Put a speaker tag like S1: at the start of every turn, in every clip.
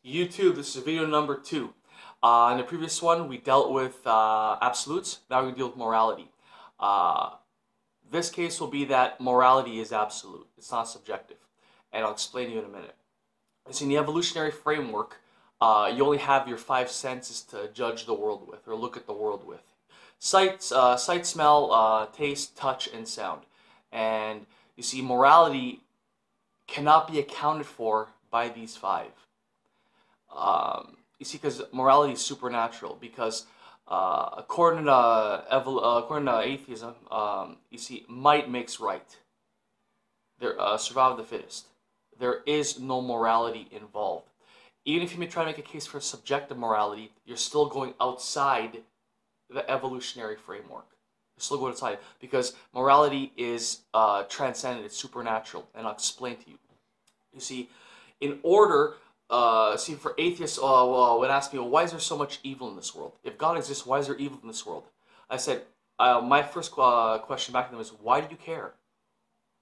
S1: YouTube, this is video number 2. In the previous one, we dealt with absolutes. Now we're going to deal with morality. This case will be that morality is absolute. It's not subjective. And I'll explain to you in a minute. So in the evolutionary framework, you only have your 5 senses to judge the world with, or look at the world with. Sight, smell, taste, touch, and sound. And you see, morality cannot be accounted for by these 5. You see, because morality is supernatural. Because according to atheism, you see, might makes right. Survival of the fittest. There is no morality involved. Even if you may try to make a case for subjective morality, you're still going outside the evolutionary framework. You're still going outside because morality is transcendent. It's supernatural, and I'll explain to you. You see, in order. For atheists, would ask me, well, why is there so much evil in this world? If God exists, why is there evil in this world? I said, my first question back to them is, why do you care?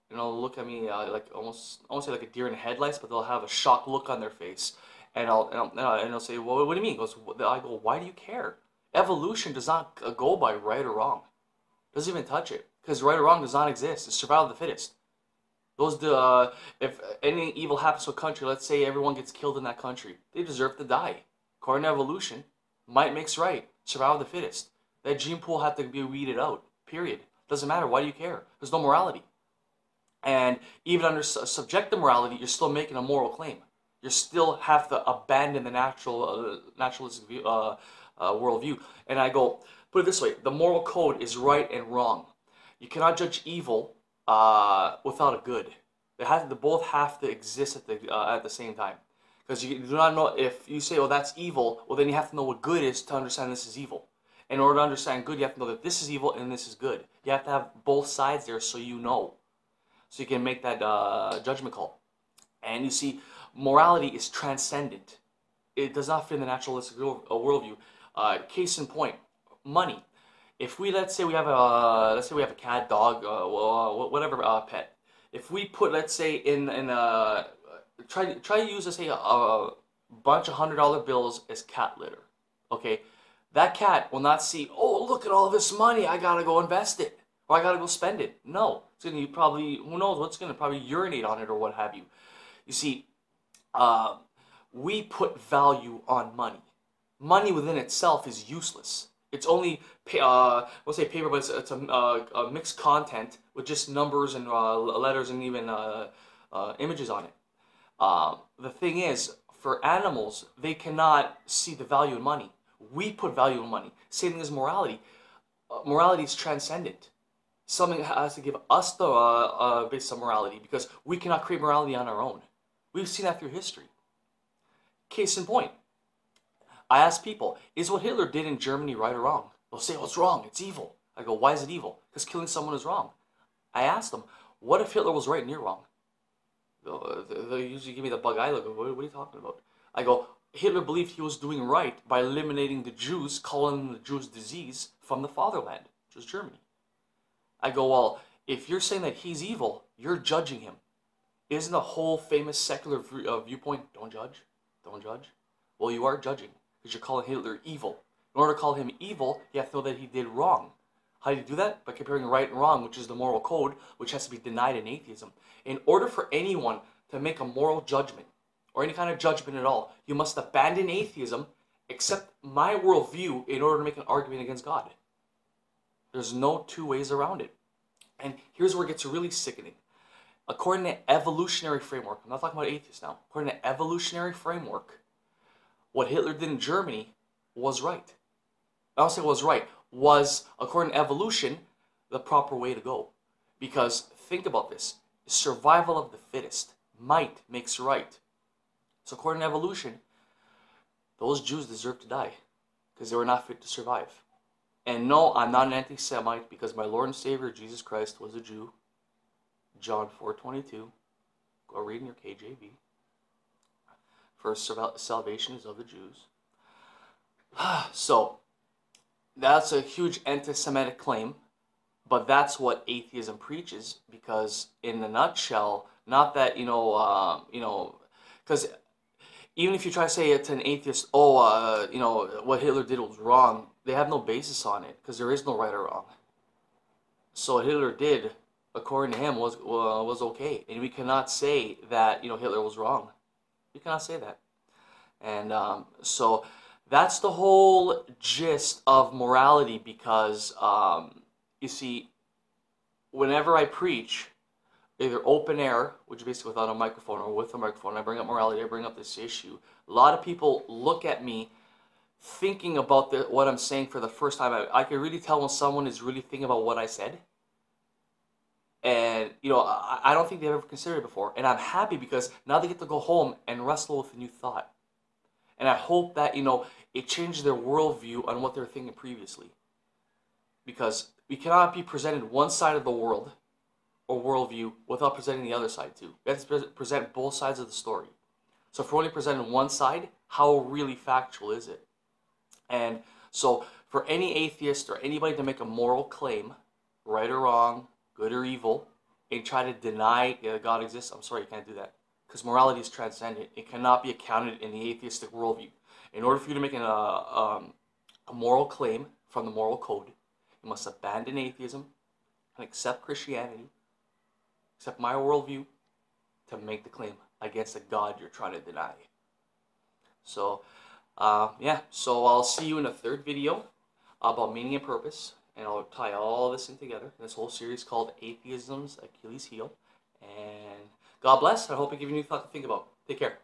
S1: You know, look at me like almost say like a deer in the headlights, but they'll have a shocked look on their face, and they'll say, well, what do you mean? I go, why do you care? Evolution does not go by right or wrong. It doesn't even touch it, because right or wrong does not exist. It's survival of the fittest. If any evil happens to a country, let's say everyone gets killed in that country, they deserve to die. According to evolution, might makes right. Survival of the fittest. That gene pool had to be weeded out. Period. Doesn't matter. Why do you care? There's no morality. And even under subjective morality, you're still making a moral claim. You still have to abandon the naturalistic worldview. And I go, put it this way: the moral code is right and wrong. You cannot judge evil without a good. They both have to exist at the same time. Because you do not know, if you say, oh, that's evil, well, then you have to know what good is to understand this is evil. In order to understand good, you have to know that this is evil and this is good. You have to have both sides there so you know. So you can make that judgment call. And you see, morality is transcendent. It does not fit in the naturalistic worldview. Case in point, money. If we let's say we have a cat, dog, whatever pet. If we put, let's say, try to use, let's say, a bunch of $100 bills as cat litter. Okay, that cat will not see, oh, look at all this money, I gotta go invest it, or I gotta go spend it. No, it's gonna probably, who knows what's gonna probably urinate on it or what have you. You see, we put value on money. Money within itself is useless. It's only, we'll say paper, but it's a mixed content with just numbers and letters and even images on it. The thing is, for animals, they cannot see the value in money. We put value in money. Same thing as morality. Morality is transcendent. Something has to give us the basis of morality, because we cannot create morality on our own. We've seen that through history. Case in point. I ask people, is what Hitler did in Germany right or wrong? They'll say, oh, it's wrong, it's evil. I go, why is it evil? Because killing someone is wrong. I ask them, what if Hitler was right and you're wrong? They usually give me the bug eye look. What are you talking about? I go, Hitler believed he was doing right by eliminating the Jews, calling them the Jews' disease, from the fatherland, which was Germany. I go, well, if you're saying that he's evil, you're judging him. Isn't the whole famous secular viewpoint, don't judge, don't judge? Well, you are judging, because you're calling Hitler evil. In order to call him evil, you have to know that he did wrong. How do you do that? By comparing right and wrong, which is the moral code, which has to be denied in atheism. In order for anyone to make a moral judgment, or any kind of judgment at all, you must abandon atheism, accept my worldview in order to make an argument against God. There's no two ways around it. And here's where it gets really sickening. According to evolutionary framework, I'm not talking about atheists now, according to evolutionary framework, what Hitler did in Germany was right. I don't say it was right, was, according to evolution, the proper way to go. Because, think about this, survival of the fittest, might makes right. So according to evolution, those Jews deserve to die, because they were not fit to survive. And no, I'm not an anti-Semite, because my Lord and Savior, Jesus Christ, was a Jew. John 4:22, go read in your KJV. First salvation is of the Jews. So, that's a huge anti-Semitic claim, but that's what atheism preaches, because in a nutshell, not that, because even if you try to say it to an atheist, oh, you know, what Hitler did was wrong, they have no basis on it, because there is no right or wrong. So what Hitler did, according to him, was okay, and we cannot say that, you know, Hitler was wrong. We cannot say that. And so that's the whole gist of morality, because you see, whenever I preach, either open air, which is basically without a microphone, or with a microphone, I bring up morality, I bring up this issue. A lot of people look at me thinking about what I'm saying for the first time. I can really tell when someone is really thinking about what I said. And, you know, I don't think they've ever considered it before. And I'm happy because now they get to go home and wrestle with a new thought. And I hope that, you know, it changes their worldview on what they were thinking previously. Because we cannot be presented one side of the world or worldview without presenting the other side too. We have to present both sides of the story. So if we're only presenting one side, how really factual is it? And so for any atheist or anybody to make a moral claim, right or wrong, good or evil, and try to deny God exists, I'm sorry, you can't do that. Because morality is transcendent. It cannot be accounted in the atheistic worldview. In order for you to make a moral claim from the moral code, you must abandon atheism and accept Christianity, accept my worldview, to make the claim against the God you're trying to deny. So, yeah, so I'll see you in a third video about meaning and purpose, and I'll tie all this in together. This whole series called Atheism's Achilles Heel. And God bless. I hope I give you a new thought to think about. Take care.